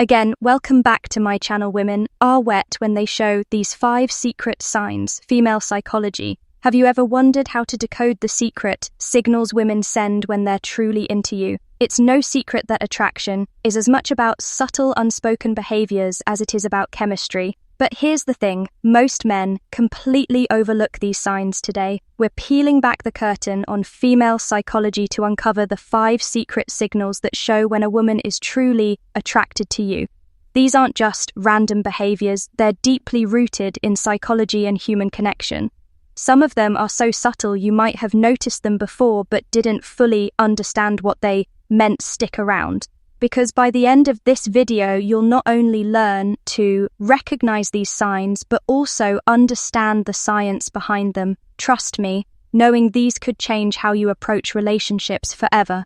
Again, welcome back to my channel. Women are wet when they show these 5 secret signs, female psychology. Have you ever wondered how to decode the secret signals women send when they're truly into you? It's no secret that attraction is as much about subtle, unspoken behaviors as it is about chemistry. But here's the thing, most men completely overlook these signs today. We're peeling back the curtain on female psychology to uncover the 5 secret signals that show when a woman is truly attracted to you. These aren't just random behaviors, they're deeply rooted in psychology and human connection. Some of them are so subtle you might have noticed them before but didn't fully understand what they meant. Stick around, because by the end of this video you'll not only learn to recognize these signs but also understand the science behind them. Trust me, knowing these could change how you approach relationships forever.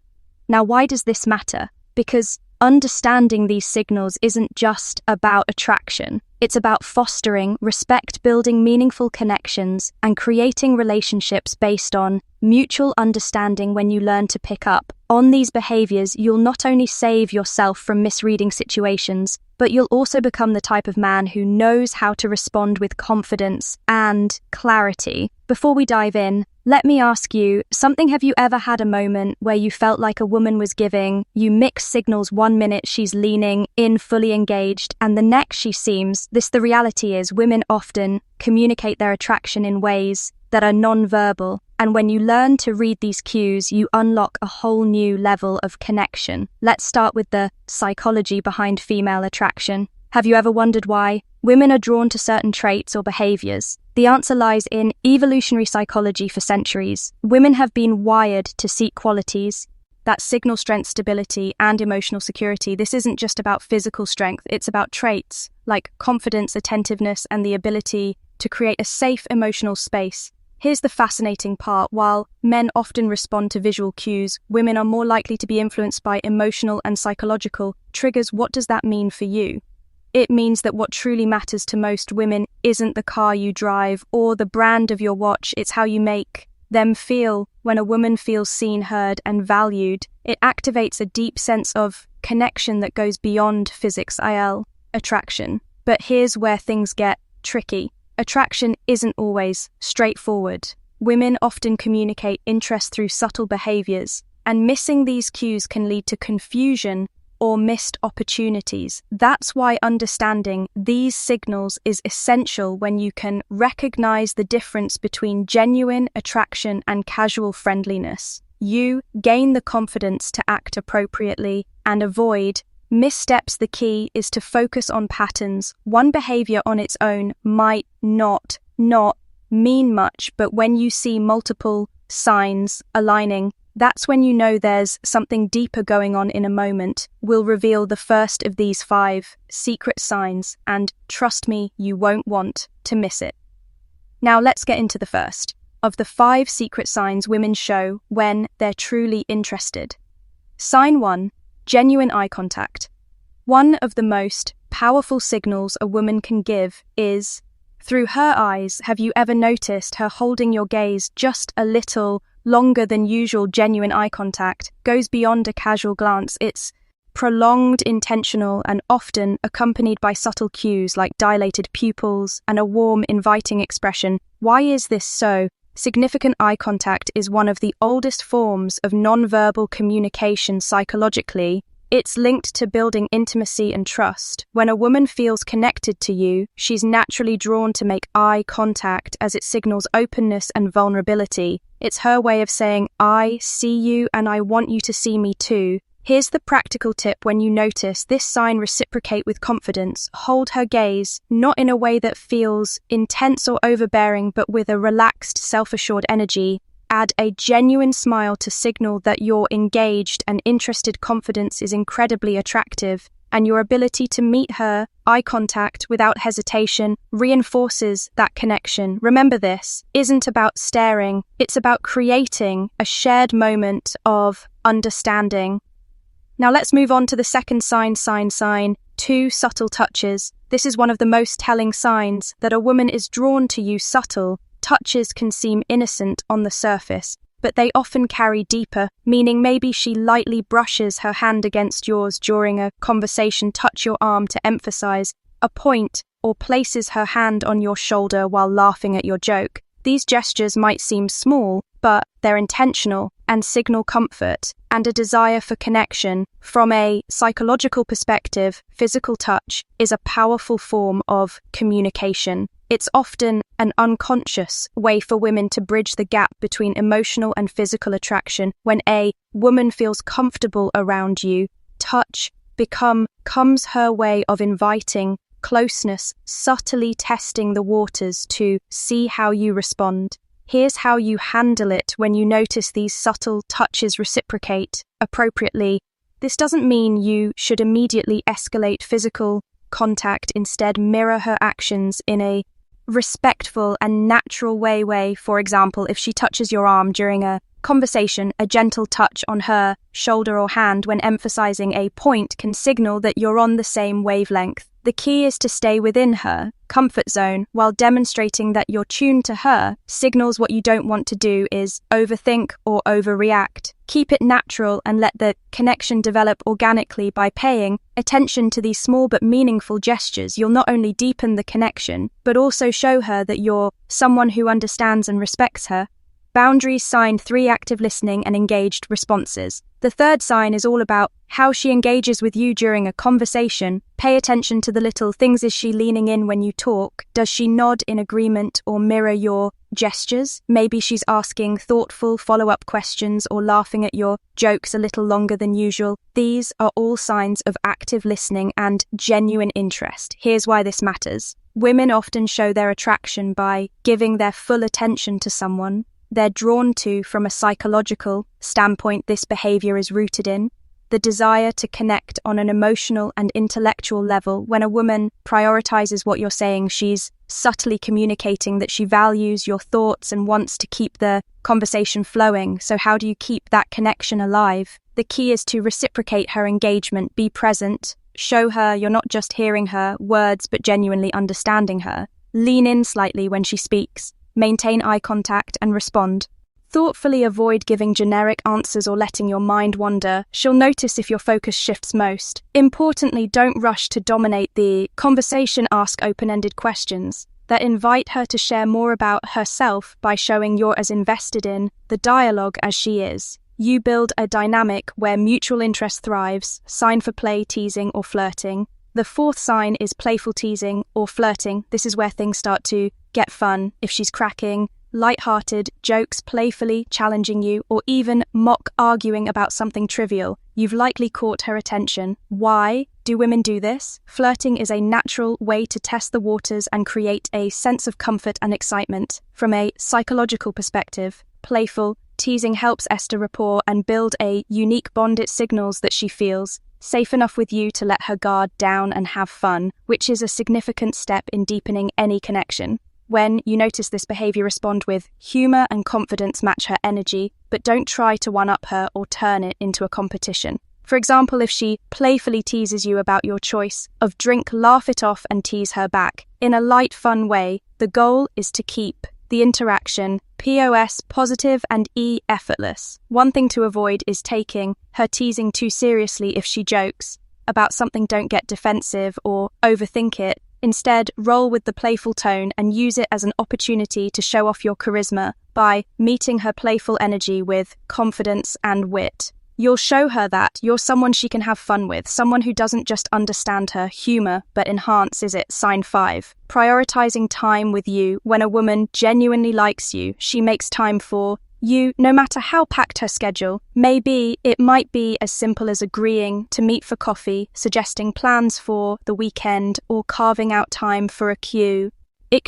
Now, why does this matter? Because understanding these signals isn't just about attraction. It's about fostering respect, building meaningful connections, and creating relationships based on mutual understanding. When you learn to pick up on these behaviors, you'll not only save yourself from misreading situations, but you'll also become the type of man who knows how to respond with confidence and clarity. Before we dive in, let me ask you something. Have you ever had a moment where you felt like a woman was giving you mixed signals? 1 minute she's leaning in, fully engaged, and the next she seems. The reality is women often communicate their attraction in ways that are nonverbal. And when you learn to read these cues, you unlock a whole new level of connection. Let's start with the psychology behind female attraction. Have you ever wondered why women are drawn to certain traits or behaviors? The answer lies in evolutionary psychology. For centuries, women have been wired to seek qualities that signal strength, stability, and emotional security. This isn't just about physical strength, it's about traits like confidence, attentiveness, and the ability to create a safe emotional space. Here's the fascinating part. While men often respond to visual cues, women are more likely to be influenced by emotional and psychological triggers. What does that mean for you? It means that what truly matters to most women isn't the car you drive or the brand of your watch, it's how you make them feel. When a woman feels seen, heard, and valued, it activates a deep sense of connection that goes beyond physics, attraction. But here's where things get tricky. Attraction isn't always straightforward. Women often communicate interest through subtle behaviors, and missing these cues can lead to confusion or missed opportunities. That's why understanding these signals is essential. When you can recognize the difference between genuine attraction and casual friendliness, you gain the confidence to act appropriately and avoid missteps. The key is to focus on patterns. One behavior on its own might not mean much, but when you see multiple signs aligning, that's when you know there's something deeper going on. In a moment, we'll reveal the first of these 5 secret signs, and trust me, you won't want to miss it. Now let's get into the first of the 5 secret signs women show when they're truly interested. Sign 1. Genuine eye contact. One of the most powerful signals a woman can give is through her eyes. Have you ever noticed her holding your gaze just a little longer than usual? Genuine eye contact goes beyond a casual glance. It's prolonged, intentional, and often accompanied by subtle cues like dilated pupils and a warm, inviting expression. Why is this so significant? Eye contact is one of the oldest forms of nonverbal communication. Psychologically, it's linked to building intimacy and trust. When a woman feels connected to you, she's naturally drawn to make eye contact as it signals openness and vulnerability. It's her way of saying, I see you and I want you to see me too. Here's the practical tip. When you notice this sign, reciprocate with confidence. Hold her gaze, not in a way that feels intense or overbearing, but with a relaxed, self-assured energy. Add a genuine smile to signal that you're engaged and interested. Confidence is incredibly attractive, and your ability to meet her eye contact without hesitation reinforces that connection. Remember, this isn't about staring, it's about creating a shared moment of understanding. Now let's move on to the second sign. Sign 2. Subtle touches. This is one of the most telling signs that a woman is drawn to you. Subtle touches can seem innocent on the surface, but they often carry deeper, meaning maybe she lightly brushes her hand against yours during a conversation, touch your arm to emphasize a point, or places her hand on your shoulder while laughing at your joke. These gestures might seem small, but they're intentional and signal comfort and a desire for connection. From a psychological perspective, physical touch is a powerful form of communication. It's often an unconscious way for women to bridge the gap between emotional and physical attraction. When a woman feels comfortable around you, touch becomes her way of inviting closeness, subtly testing the waters to see how you respond. Here's how you handle it when you notice these subtle touches reciprocate appropriately. This doesn't mean you should immediately escalate physical contact. Instead, mirror her actions in a respectful and natural way. For example, if she touches your arm during a conversation, a gentle touch on her shoulder or hand when emphasizing a point can signal that you're on the same wavelength. The key is to stay within her comfort zone while demonstrating that you're tuned to her. Signals what you don't want to do is overthink or overreact. Keep it natural and let the connection develop organically. By paying attention to these small but meaningful gestures, you'll not only deepen the connection, but also show her that you're someone who understands and respects her. Boundaries. Sign 3: active listening and engaged responses. The third sign is all about how she engages with you during a conversation. Pay attention to the little things. Is she leaning in when you talk? Does she nod in agreement or mirror your gestures? Maybe she's asking thoughtful follow-up questions or laughing at your jokes a little longer than usual. These are all signs of active listening and genuine interest. Here's why this matters. Women often show their attraction by giving their full attention to someone they're drawn to. From a psychological standpoint, this behavior is rooted in the desire to connect on an emotional and intellectual level. When a woman prioritizes what you're saying, she's subtly communicating that she values your thoughts and wants to keep the conversation flowing. So how do you keep that connection alive? The key is to reciprocate her engagement. Be present. Show her you're not just hearing her words, but genuinely understanding her. Lean in slightly when she speaks. Maintain eye contact and respond. Thoughtfully avoid giving generic answers or letting your mind wander. She'll notice if your focus shifts most. Importantly, don't rush to dominate the conversation. Ask open-ended questions that invite her to share more about herself by showing you're as invested in the dialogue as she is. You build a dynamic where mutual interest thrives. Sign for play, teasing, or flirting. The fourth sign is playful teasing or flirting. This is where things start to get fun. If she's cracking light-hearted jokes, playfully challenging you, or even mock arguing about something trivial, you've likely caught her attention. Why do women do this? Flirting is a natural way to test the waters and create a sense of comfort and excitement. From a psychological perspective, playful teasing helps establish rapport and build a unique bond. It signals that she feels safe enough with you to let her guard down and have fun, which is a significant step in deepening any connection. When you notice this behavior, respond with humor and confidence. Match her energy, but don't try to one-up her or turn it into a competition. For example, if she playfully teases you about your choice of drink, laugh it off and tease her back in a light, fun way. The goal is to keep the interaction positive and effortless. One thing to avoid is taking her teasing too seriously. If she jokes about something, don't get defensive or overthink it. Instead, roll with the playful tone and use it as an opportunity to show off your charisma. By meeting her playful energy with confidence and wit, you'll show her that you're someone she can have fun with, someone who doesn't just understand her humor, but enhances it. Sign 5. Prioritizing time with you. When a woman genuinely likes you, she makes time for you, no matter how packed her schedule. Maybe it might be as simple as agreeing to meet for coffee, suggesting plans for the weekend, or carving out time for a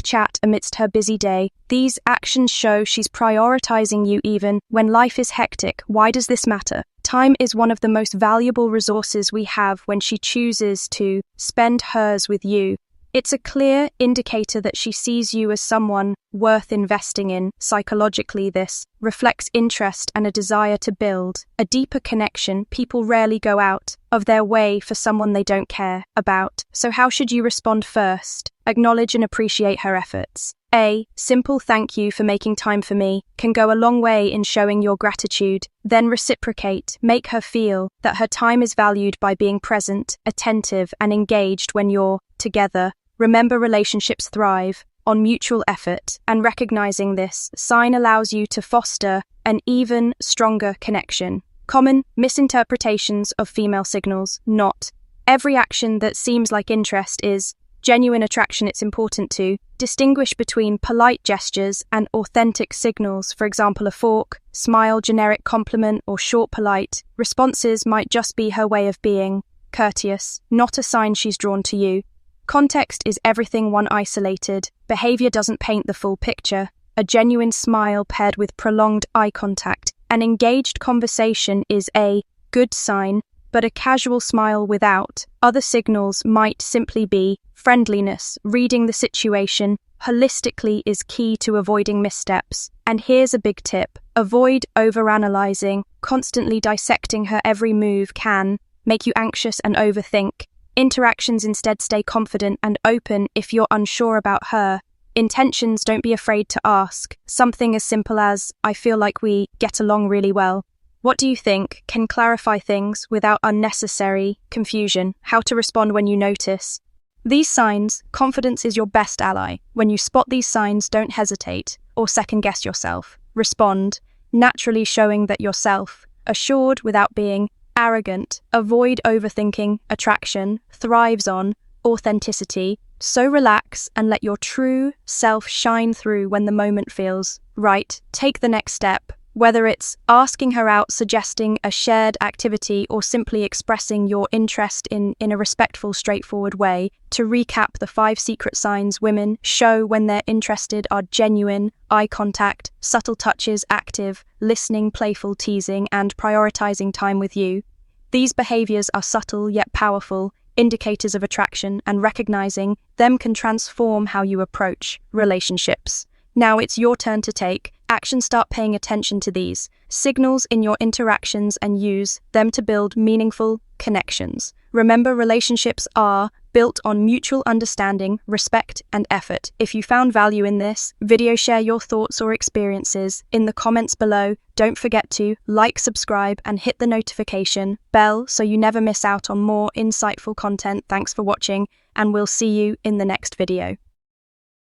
chat amidst her busy day. These actions show she's prioritizing you even when life is hectic. Why does this matter? Time is one of the most valuable resources we have. When she chooses to spend hers with you, it's a clear indicator that she sees you as someone worth investing in. Psychologically, this reflects interest and a desire to build a deeper connection. People rarely go out of their way for someone they don't care about. So how should you respond? First, acknowledge and appreciate her efforts. A simple thank you for making time for me can go a long way in showing your gratitude. Then reciprocate, make her feel that her time is valued by being present, attentive, and engaged when you're together. Remember, relationships thrive on mutual effort, and recognizing this sign allows you to foster an even stronger connection. Common misinterpretations of female signals: not every action that seems like interest is genuine attraction. It's important to distinguish between polite gestures and authentic signals. For example, a fork, smile, generic compliment, or short polite responses might just be her way of being courteous, not a sign she's drawn to you. Context is everything. One isolated behavior doesn't paint the full picture. A genuine smile paired with prolonged eye contact and engaged conversation is a good sign, but a casual smile without other signals might simply be friendliness. Reading the situation holistically is key to avoiding missteps. And here's a big tip: avoid overanalyzing. Constantly dissecting her every move can make you anxious and overthink interactions. Instead, stay confident and open if you're unsure about her intentions. Don't be afraid to ask. Something as simple as, "I feel like we get along really well. What do you think?" can clarify things without unnecessary confusion. How to respond when you notice these signs: confidence is your best ally. When you spot these signs, don't hesitate or second-guess yourself. Respond naturally, showing that you're self-assured without being arrogant. Avoid overthinking. Attraction thrives on authenticity, so relax and let your true self shine through when the moment feels right. Take the next step. Whether it's asking her out, suggesting a shared activity, or simply expressing your interest in a respectful, straightforward way. To recap, the 5 secret signs women show when they're interested are genuine eye contact, subtle touches, active listening, playful teasing, and prioritizing time with you. These behaviors are subtle yet powerful indicators of attraction, and recognizing them can transform how you approach relationships. Now it's your turn to take action. Start paying attention to these signals in your interactions and use them to build meaningful connections. Remember, relationships are built on mutual understanding, respect, and effort. If you found value in this video, share your thoughts or experiences in the comments below. Don't forget to like, subscribe, and hit the notification bell so you never miss out on more insightful content. Thanks for watching, and we'll see you in the next video.